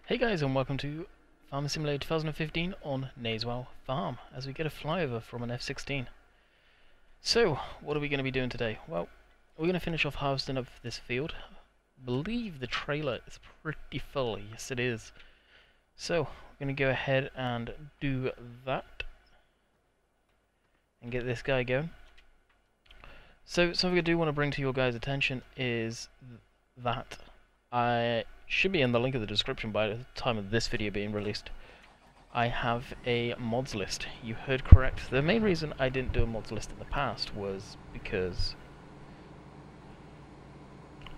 Hey guys, and welcome to Farming Simulator 2015 on Nayswell Farm, as we get a flyover from an F-16. So, what are we going to be doing today? Well, we're going to finish off harvesting up this field. I believe the trailer is pretty full, yes it is. So, we're going to go ahead and do that, and get this guy going. So, something I do want to bring to your guys' attention is that I should be in the link in the description by the time of this video being released. I have a mods list. You heard correct. The main reason I didn't do a mods list in the past was because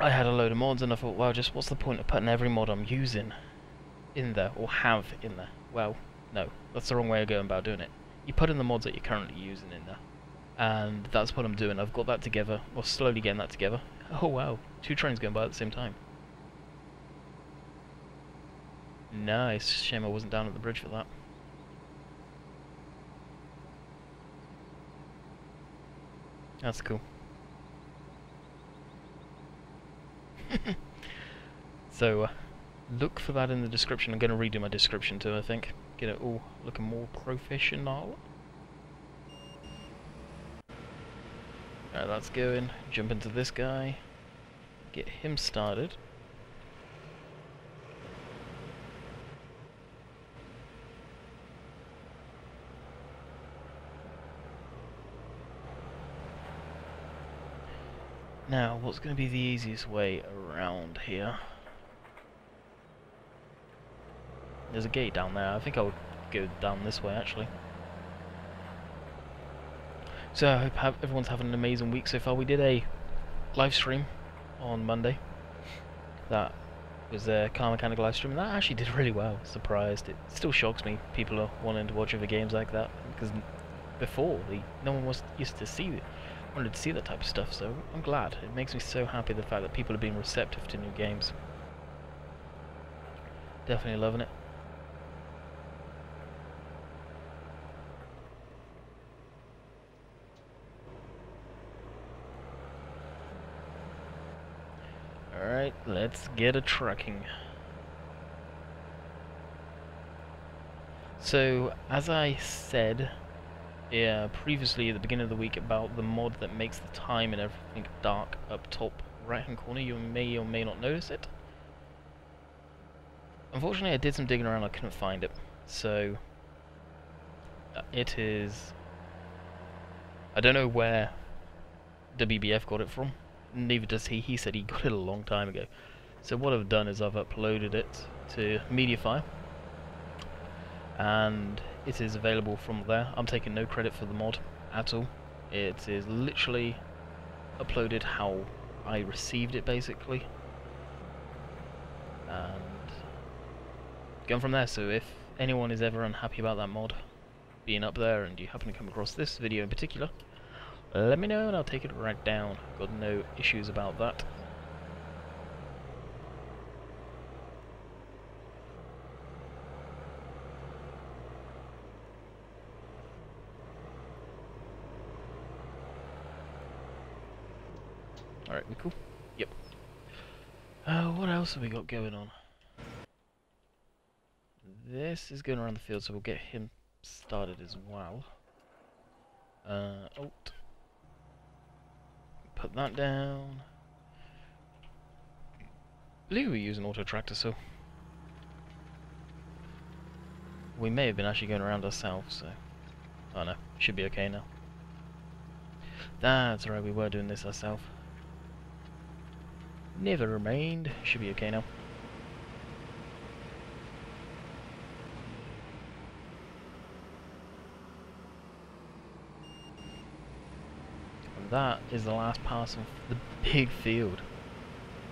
I had a load of mods and I thought, well, just what's the point of putting every mod I'm using in there, or have in there? Well, no, that's the wrong way of going about doing it. You put in the mods that you're currently using in there, and that's what I'm doing. I've got that together, or slowly getting that together. Oh wow, 2 trains going by at the same time. Nice, shame I wasn't down at the bridge for that. That's cool. So, look for that in the description. I'm going to redo my description too, I think. Get it all looking more professional. Alright, that's going. Jump into this guy. Get him started. Now, what's going to be the easiest way around here? There's a gate down there. I think I'll go down this way, actually. So, I hope everyone's having an amazing week so far. We did a live stream on Monday. That was a car mechanic live stream, and that actually did really well. Surprised. It still shocks me people are wanting to watch other games like that, because before, no one used to see it. Wanted to see that type of stuff, so I'm glad. It makes me so happy the fact that people are being receptive to new games. Definitely loving it. Alright, let's get a trucking. So, as I said previously at the beginning of the week about the mod that makes the time and everything dark up top right hand corner, you may or may not notice it. Unfortunately I did some digging around, I couldn't find it, so it is, I don't know where WBF got it from, neither does he said he got it a long time ago. So what I've done is I've uploaded it to MediaFire, and it is available from there. I'm taking no credit for the mod at all. It is literally uploaded how I received it, basically, and going from there. So if anyone is ever unhappy about that mod being up there and you happen to come across this video in particular, let me know and I'll take it right down. Got no issues about that. Alright, we cool? Yep. What else have we got going on? This is going around the field, so we'll get him started as well. Alt. Put that down. I believe we use an auto tractor, so we may have been actually going around ourselves, so oh no, should be okay now. That's alright, we were doing this ourselves. Never mind, should be okay now. And that is the last pass of the big field.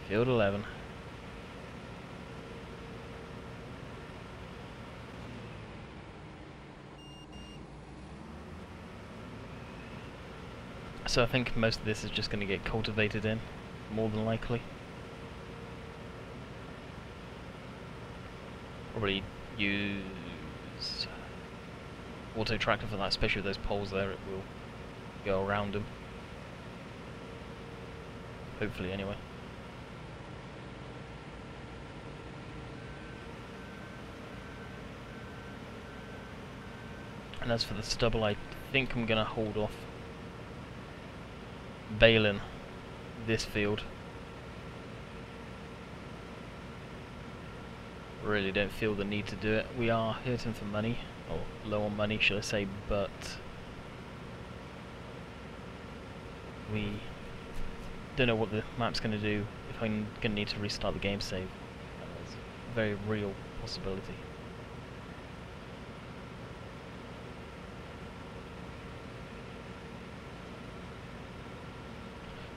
Field 11. So I think most of this is just going to get cultivated in, more than likely. Probably use auto tractor for that, especially with those poles there. It will go around them. Hopefully, anyway. And as for the stubble, I think I'm gonna hold off baling this field. Really don't feel the need to do it. We are hurting for money, or low on money should I say, but we don't know what the map's going to do if I'm going to need to restart the game save. That's a very real possibility.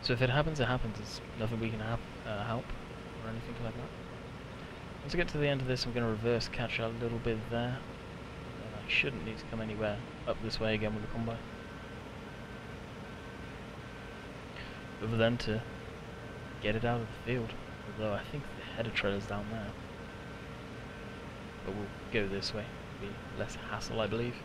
So if it happens, it happens. There's nothing we can help or anything like that. Once I get to the end of this, I'm going to reverse catch a little bit there. And I shouldn't need to come anywhere up this way again with the combine. Other than to get it out of the field. Although I think the header trailer's down there. But we'll go this way. It'll be less hassle, I believe.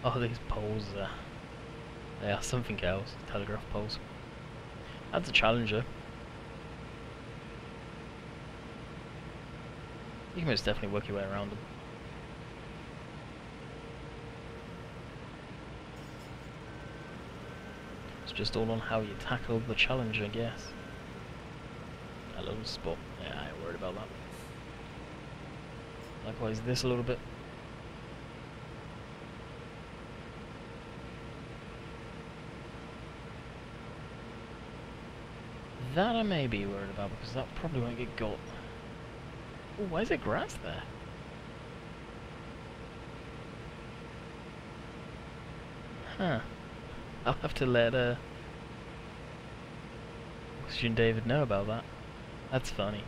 Oh, these poles, they are something else, telegraph poles. That's a Challenger. You can most definitely work your way around them. It's just all on how you tackle the challenge, I guess. A little spot, yeah, I ain't worried about that. Likewise this a little bit. That I may be worried about, because that probably won't get got. Oh, why is there grass there? Huh. I'll have to let Oxygen David know about that. That's funny.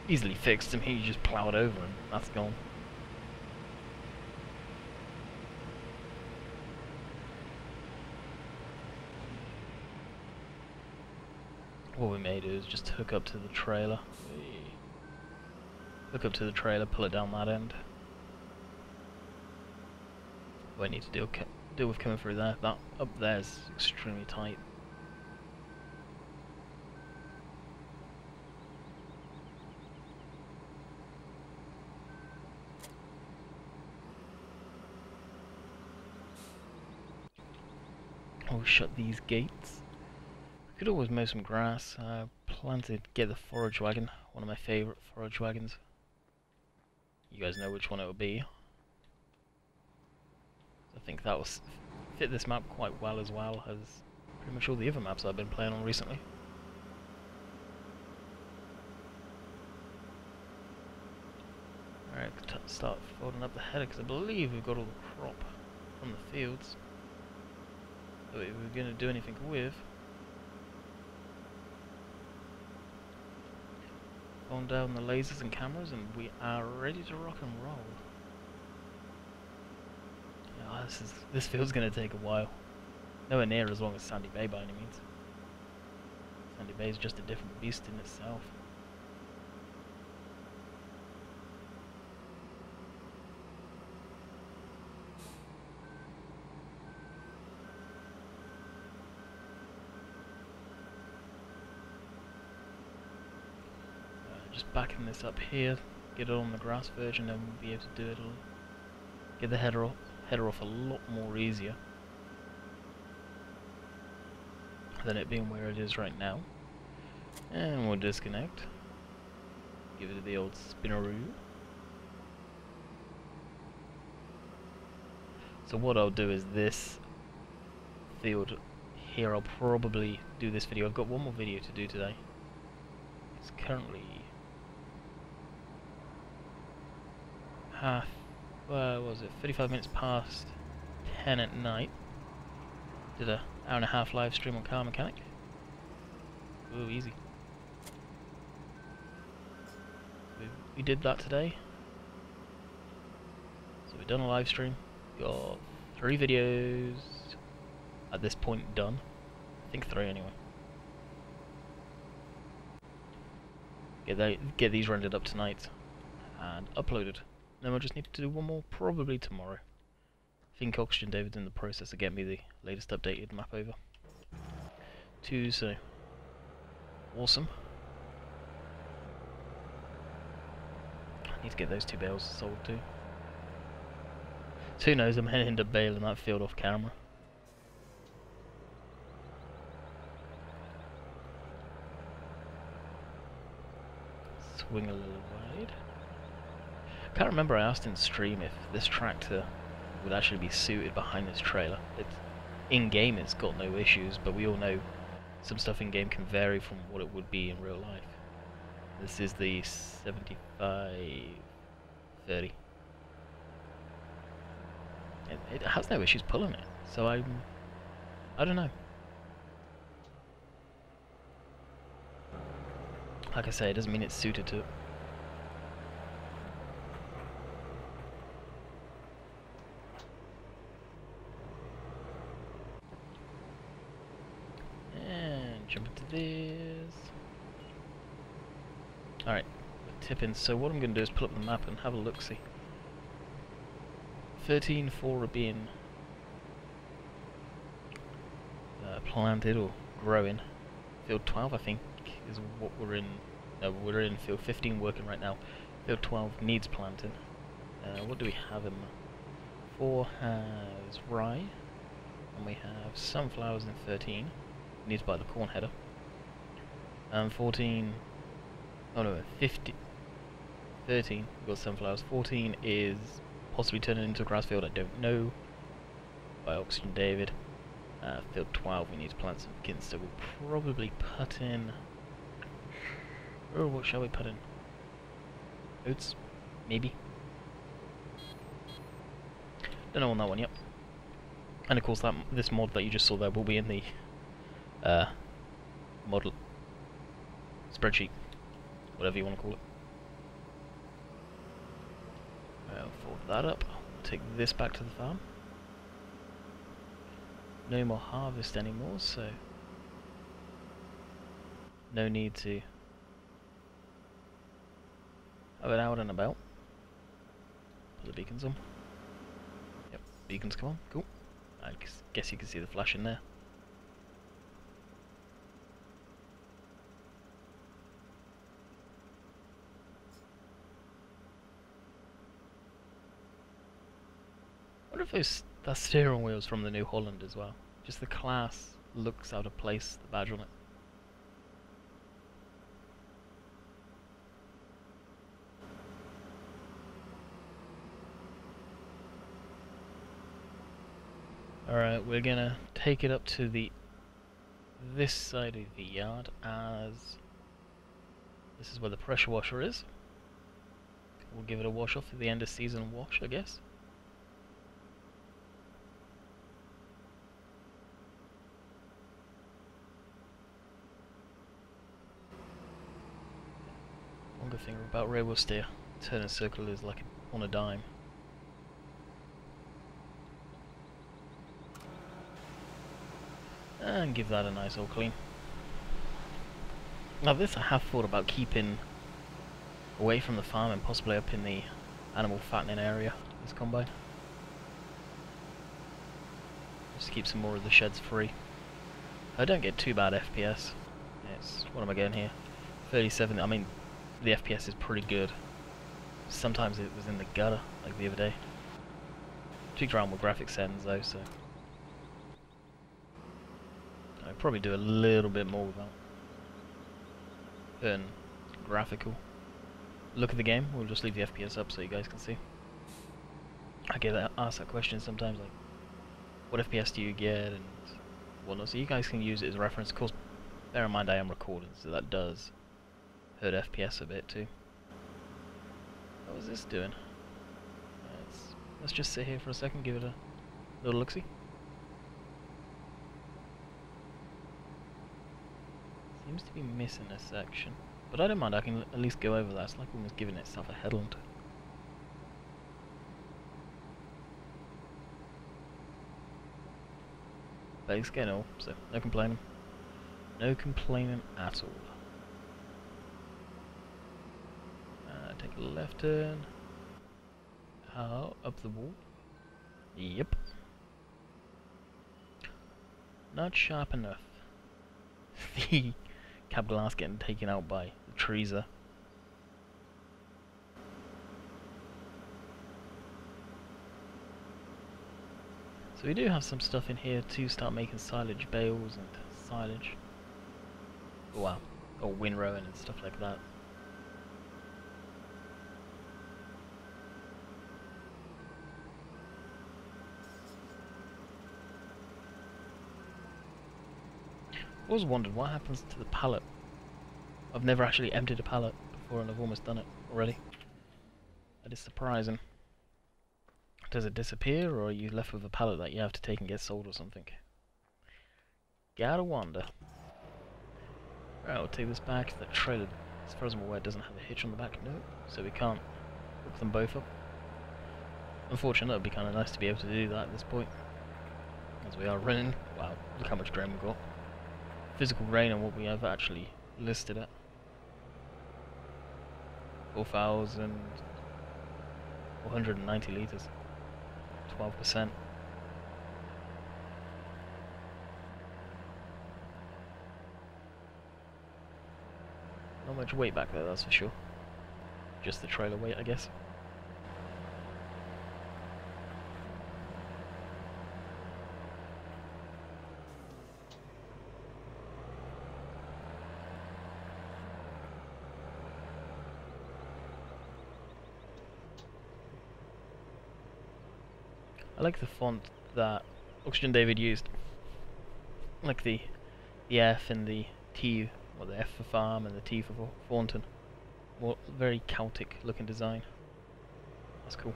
Easily fixed him, he just ploughed over him. That's gone. What we may do is just hook up to the trailer. Hook up to the trailer, pull it down that end. What I need to deal with coming through there. That up there is extremely tight. I'll shut these gates. Could always mow some grass. I plan to get the forage wagon, one of my favourite forage wagons. You guys know which one it will be. I think that will fit this map quite well as pretty much all the other maps I've been playing on recently. Alright, start folding up the header because I believe we've got all the crop from the fields that we're going to do anything with. On down the lasers and cameras, and we are ready to rock and roll. Oh, this field's going to take a while. Nowhere near as long as Sandy Bay by any means. Sandy Bay is just a different beast in itself. Just backing this up here, get it on the grass version, and we'll be able to do it. Get the header off a lot more easier than it being where it is right now. And we'll disconnect. Give it the old spinneroo. So what I'll do is this field here, I'll probably do this video. I've got one more video to do today. It's currently what was it, 35 minutes past 10 at night. Did a hour and a half live stream on Car Mechanic. Ooh, easy. We did that today. So we've done a live stream. Got 3 videos. at this point done. I think 3 anyway. Get these rendered up tonight and uploaded. Then we'll just need to do one more probably tomorrow. I think Oxygen David's in the process of getting me the latest updated map over. So awesome. I need to get those 2 bales sold too. So who knows, I may end up bailing that field off camera. Swing a little wide. I can't remember, I asked in stream if this tractor would actually be suited behind this trailer. In-game it's got no issues, but we all know some stuff in-game can vary from what it would be in real life. This is the 7530. It has no issues pulling it, so I don't know. Like I say, it doesn't mean it's suited to it. And jump into this. Alright, tip in. So what I'm going to do is pull up the map and have a look-see. 13-4 are being planted or growing. Field 12, I think, is what we're in. No, we're in field 15 working right now. Field 12 needs planting. What do we have in 4 has rye, and we have sunflowers in 13. Needs by the corn header. And 14. Oh no, 15. 13. We've got sunflowers. 14 is possibly turning into a grass field. I don't know. By Oxygen David. Field 12 we need to plant some kittens, so we'll probably put in... Oh, what shall we put in? Oats? Maybe? Don't know on that one yet. And of course this mod that you just saw there will be in the model spreadsheet, whatever you want to call it. I'll fold that up, take this back to the farm. No more harvest anymore, so no need to have it out and about. Put the beacons on. Yep, beacons come on, cool. I guess you can see the flash in there. I wonder if that steering wheel's from the New Holland as well. Just the class looks out of place, the badge on it. Alright, we're gonna take it up to this side of the yard, as this is where the pressure washer is. We'll give it a wash off at the end of season wash, I guess. One good thing about railway steer, turning circle is like on a dime. And give that a nice old clean. Now this I have thought about keeping away from the farm and possibly up in the animal fattening area, this combine. Just to keep some more of the sheds free. I don't get too bad FPS. It's, what am I getting here? 37, I mean the FPS is pretty good. Sometimes it was in the gutter, like the other day. Tweaked around with graphics settings though, so I'd probably do a little bit more with that. Then graphical look at the game. We'll just leave the FPS up so you guys can see. I get asked that question sometimes, like, what FPS do you get and whatnot, so you guys can use it as a reference. Of course, bear in mind I am recording, so that does hurt FPS a bit too. What was this doing? Let's just sit here for a second, give it a little look-see. Seems to be missing a section, but I don't mind, I can at least go over that. It's like almost giving itself a headland. but it's getting old, so no complaining. No complaining at all. Take a left turn. Up the wall. Yep. Not sharp enough. The cab glass getting taken out by the trees there. So we do have some stuff in here to start making silage bales and silage. Oh, wow. Or windrowing and stuff like that. I always wondered what happens to the pallet. I've never actually emptied a pallet before and I've almost done it already. That is surprising. Does it disappear or are you left with a pallet that you have to take and get sold or something? Gotta wonder. Right, I'll take this back. The trailer, as far as I'm aware, doesn't have a hitch on the back. No, so we can't hook them both up. Unfortunately, it would be kind of nice to be able to do that at this point. As we are running. Wow, look how much drain we've got. Physical rain and what we have actually listed at 4,490 litres, 12%. Not much weight back there, that's for sure. Just the trailer weight, I guess. I like the font that Oxygen David used. I like the F and the T, or the F for farm and the T for Thornton. More very Celtic looking design. That's cool.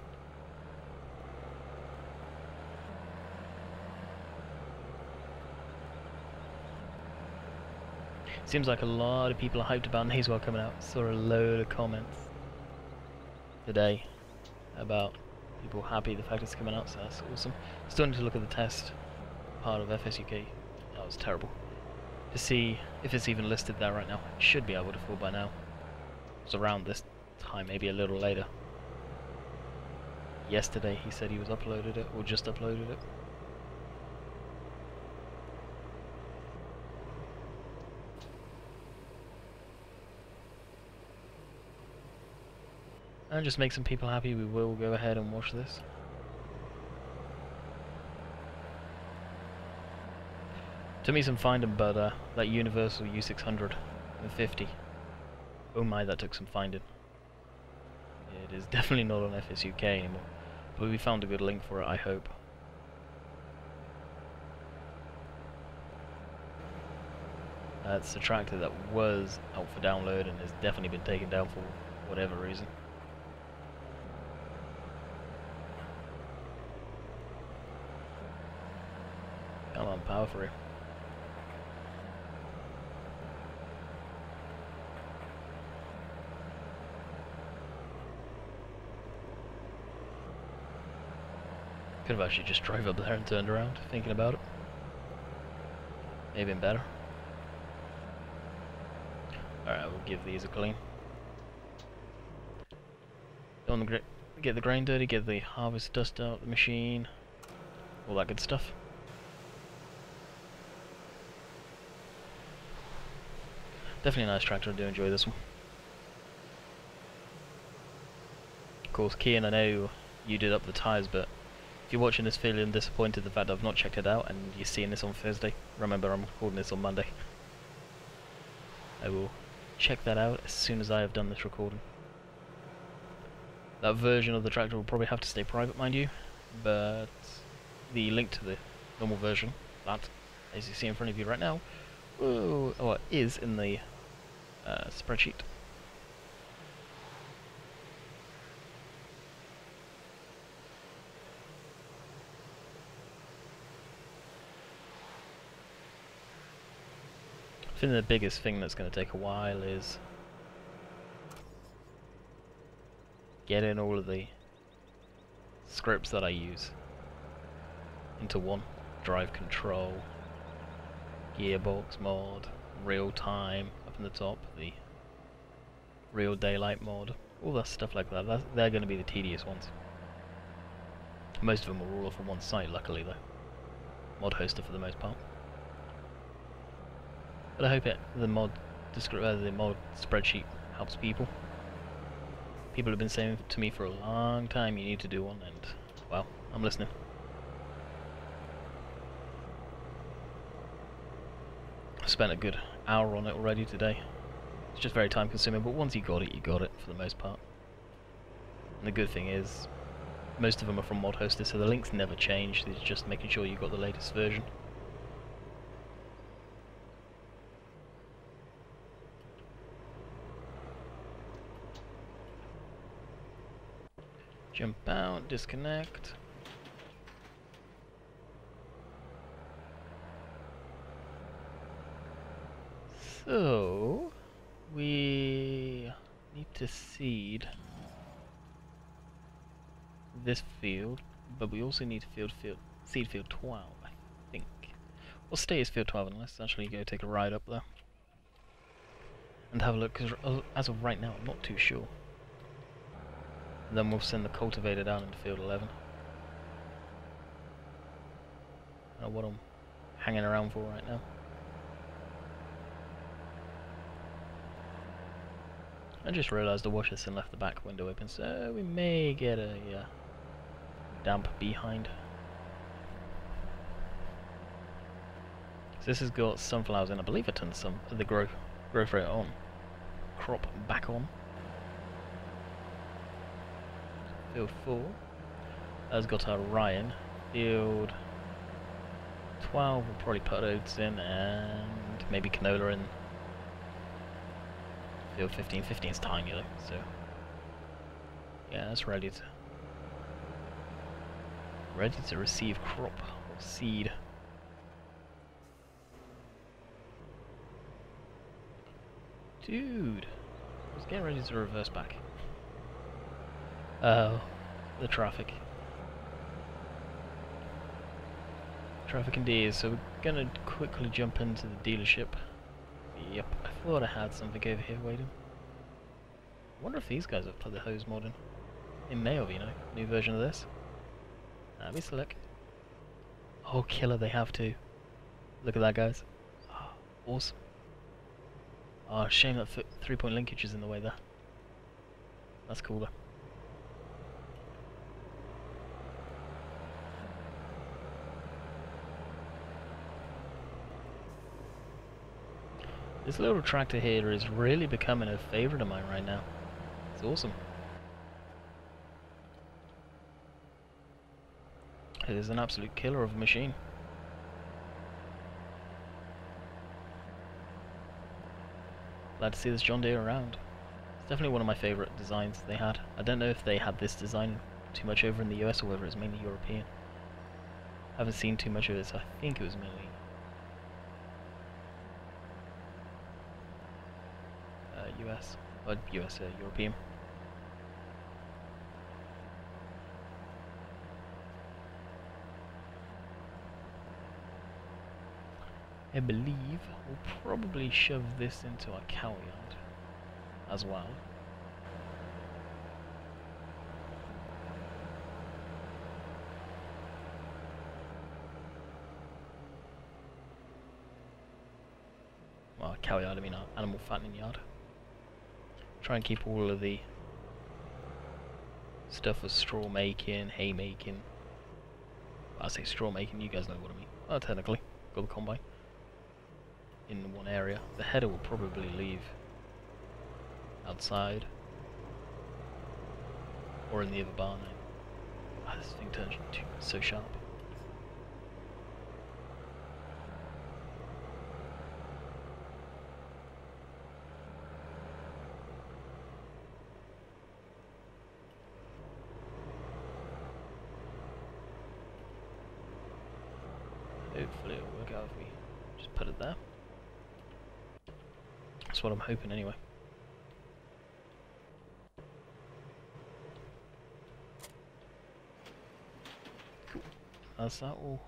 Seems like a lot of people are hyped about Nasewell coming out. Saw a load of comments today about people happy the fact it's coming out, so that's awesome. Still need to look at the test part of FSUK. That was terrible. To see if it's even listed there right now. It should be able to fall by now. It's around this time, maybe a little later. Yesterday he said he was uploaded it, or just uploaded it. And just make some people happy, we will go ahead and watch this. Took me some finding, but that Universal U650. Oh my, that took some finding. It is definitely not on FSUK anymore. But we found a good link for it, I hope. That's a tractor that was out for download and has definitely been taken down for whatever reason. Come on, power through. Could have actually just drove up there and turned around, thinking about it. Maybe been better. Alright, we'll give these a clean. Don't want to get the grain dirty, get the harvest dust out of the machine, all that good stuff. Definitely a nice tractor, I do enjoy this one. Of course, Kian, I know you did up the tyres, but if you're watching this feeling disappointed the fact that I've not checked it out and you're seeing this on Thursday, remember I'm recording this on Monday. I will check that out as soon as I have done this recording. That version of the tractor will probably have to stay private, mind you, but the link to the normal version, that, as you see in front of you right now, is in the spreadsheet. I think the biggest thing that's going to take a while is getting all of the scripts that I use into one. Drive control, gearbox mod, real time up in the top, the real daylight mod, all that stuff like that. They're going to be the tedious ones. Most of them are all off on one site, luckily though. Mod hoster for the most part. But I hope the mod spreadsheet helps people. People have been saying to me for a long time you need to do one, and well, I'm listening. I spent a good hour on it already today. It's just very time consuming, but once you got it for the most part. And the good thing is, most of them are from Mod Hoster, so the links never change. It's just making sure you got the latest version. Jump out, disconnect. So we need to seed this field, but we also need to seed field 12, I think. We'll stay as field 12 and let's actually go take a ride up there and have a look, because as of right now I'm not too sure. And then we'll send the cultivator down into field 11. I don't know what I'm hanging around for right now. I just realised the washer and left the back window open, so we may get a damp behind. So this has got sunflowers in. I believe I turned some of the growth rate on. Crop back on. Field 4 has got our Ryan. Field 12 will probably put oats in and maybe canola in. Field 15. 15's tiny though, so yeah, that's ready to receive crop or seed. Dude, I was getting ready to reverse back. Oh, the traffic. Traffic indeed, so we're gonna quickly jump into the dealership. Yep, I thought I had something over here waiting. I wonder if these guys have put the hose mod in. They may have, you know, new version of this. Let me select. Oh, killer, they have too. Look at that, guys. Oh, awesome. Oh, shame that 3-point linkage is in the way there. That's cooler. This little tractor here is really becoming a favourite of mine right now. It's awesome. It is an absolute killer of a machine. Glad to see this John Deere around. It's definitely one of my favourite designs they had. I don't know if they had this design too much over in the US or whether it's mainly European. I haven't seen too much of it, so I think it was mainly US, or European. I believe we'll probably shove this into our cow yard as well. Well, cow yard, I mean our animal fattening yard. Try and keep all of the stuff for straw making, hay making. I say straw making, you guys know what I mean. Well, technically, got the combine in one area. The header will probably leave outside or in the other barn. Oh, this thing turns so sharp. Hopefully it'll work out if we just put it there. That's what I'm hoping anyway. Cool. That's that all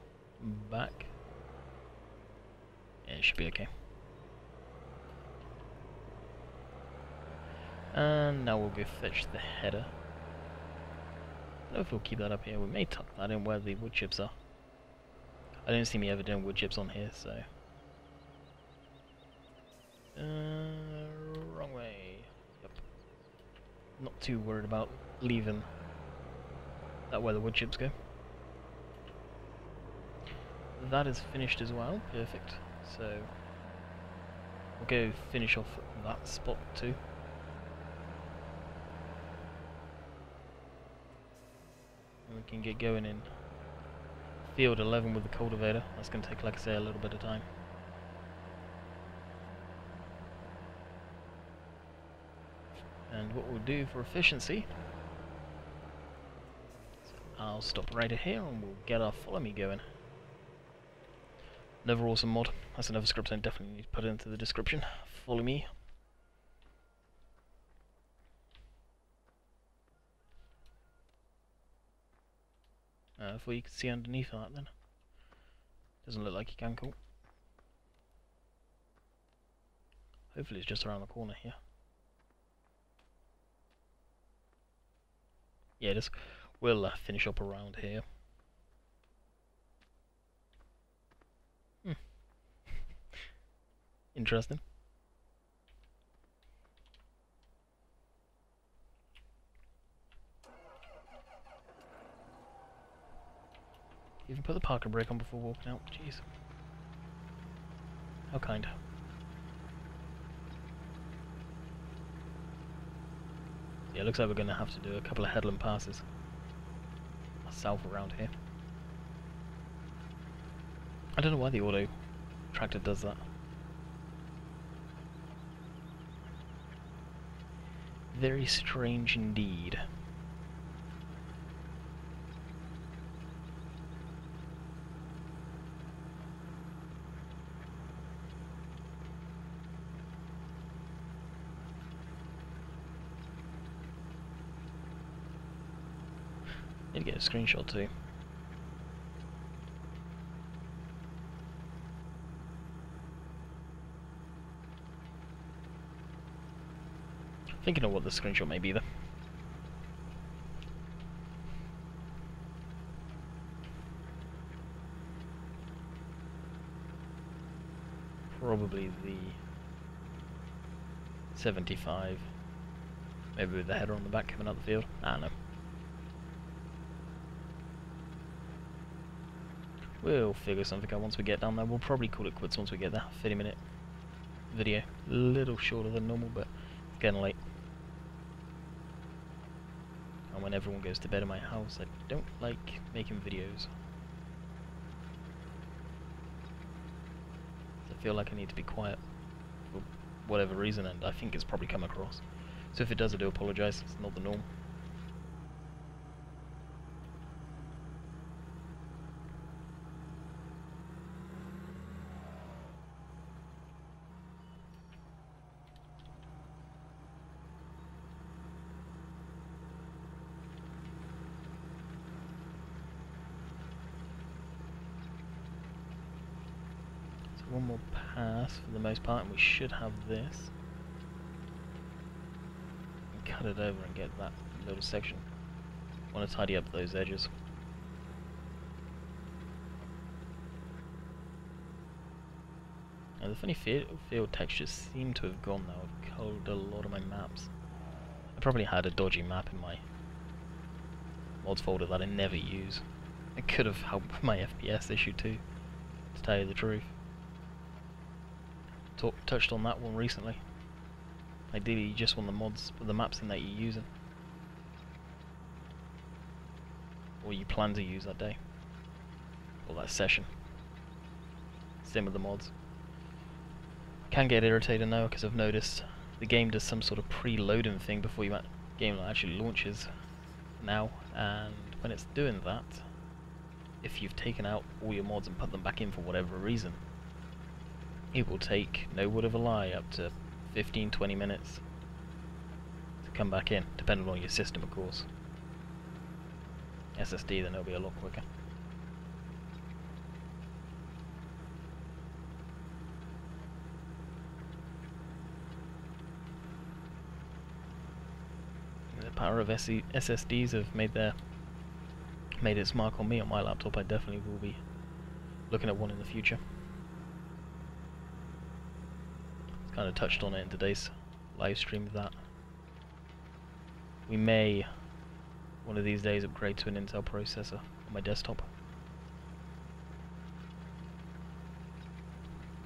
back Yeah, it should be okay. And now we'll go fetch the header. I don't know if we'll keep that up here. We may tuck that in where the wood chips are. I don't see me ever doing wood chips on here, so... wrong way. Yep. Not too worried about leaving that where the wood chips go. That is finished as well. Perfect. So we'll go finish off that spot too. And we can get going in field 11 with the cultivator. That's going to take, like I say, a little bit of time. And what we'll do for efficiency, I'll stop right here and we'll get our follow me going. Another awesome mod. That's another script I definitely need to put into the description. Follow me. If you can see underneath that then. Doesn't look like you can, cool. Hopefully it's just around the corner here. Yeah, it is. We'll finish up around here. Interesting. Even put the parking brake on before walking out. Jeez. How kind. Yeah, it looks like we're going to have to do a couple of headland passes south around here. I don't know why the auto tractor does that. Very strange indeed. Need to get a screenshot too. Thinking of what the screenshot may be though. Probably the 75. Maybe with the header on the back coming out the field. I don't know. We'll figure something out once we get down there. We'll probably call it quits once we get that 30-minute video. A little shorter than normal, but it's getting late. And when everyone goes to bed in my house, I don't like making videos. I feel like I need to be quiet for whatever reason, and I think it's probably come across. So if it does, I do apologise. It's not the norm. One more pass for the most part, and we should have this. And cut it over and get that little section. I want to tidy up those edges. Now the funny field textures seem to have gone now. I've colored a lot of my maps. I probably had a dodgy map in my mods folder that I never use. It could have helped with my FPS issue too, to tell you the truth. Touched on that one recently. Ideally, you just want the mods with the maps in that you're using, or you plan to use that day, or that session. Same with the mods. Can get irritated now because I've noticed the game does some sort of pre-loading thing before your game actually launches now, and when it's doing that, if you've taken out all your mods and put them back in for whatever reason, it will take, no word of a lie, up to 15-20 minutes to come back in, depending on your system of course. SSD, then it'll be a lot quicker. power of SSDs have made its mark on me on my laptop, I definitely will be looking at one in the future. Kind of touched on it in today's live stream, that we may one of these days upgrade to an Intel processor on my desktop.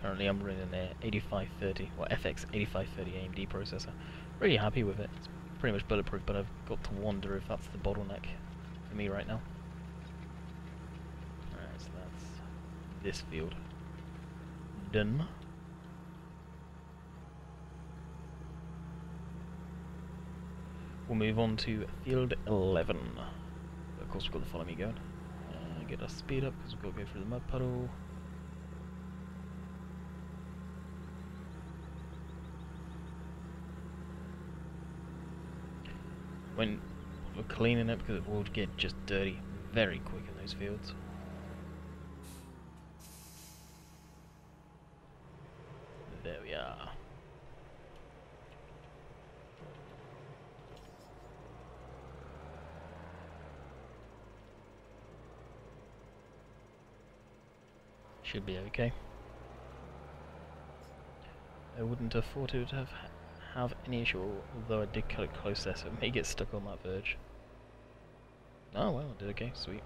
Currently I'm running an 8530 or FX 8530 AMD processor. Really happy with it. It's pretty much bulletproof, but I've got to wonder if that's the bottleneck for me right now. Alright, so that's this field done. We'll move on to field 11. Of course we've got the follow me going. Get our speed up because we've got to go through the mud puddle. When we're cleaning it, because it will get just dirty very quick in those fields. There we are. Should be okay. I wouldn't have thought it would have any issue, although I did cut it close there, so it may get stuck on that verge. Oh well, I did okay, sweet.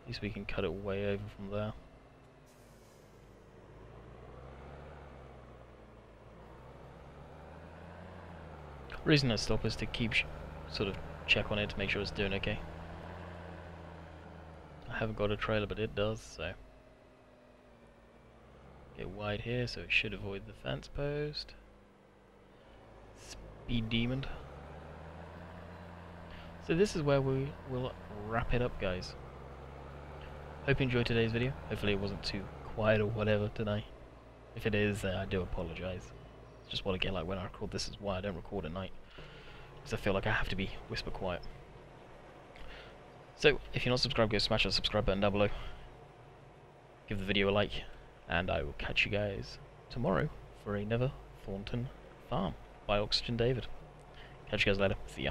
At least we can cut it way over from there. The reason I stop is to keep sort of check on it to make sure it's doing okay. I haven't got a trailer, but it does, so get wide here so it should avoid the fence post. Speed demon. So this is where we will wrap it up, guys. Hope you enjoyed today's video. Hopefully it wasn't too quiet or whatever tonight. If it is, I do apologise. It's just what I get like when I record. This is why I don't record at night, because I feel like I have to be whisper quiet. So, if you're not subscribed, go smash that subscribe button down below. Give the video a like, and I will catch you guys tomorrow for another Thornton Farm by Oxygen David. Catch you guys later. See ya.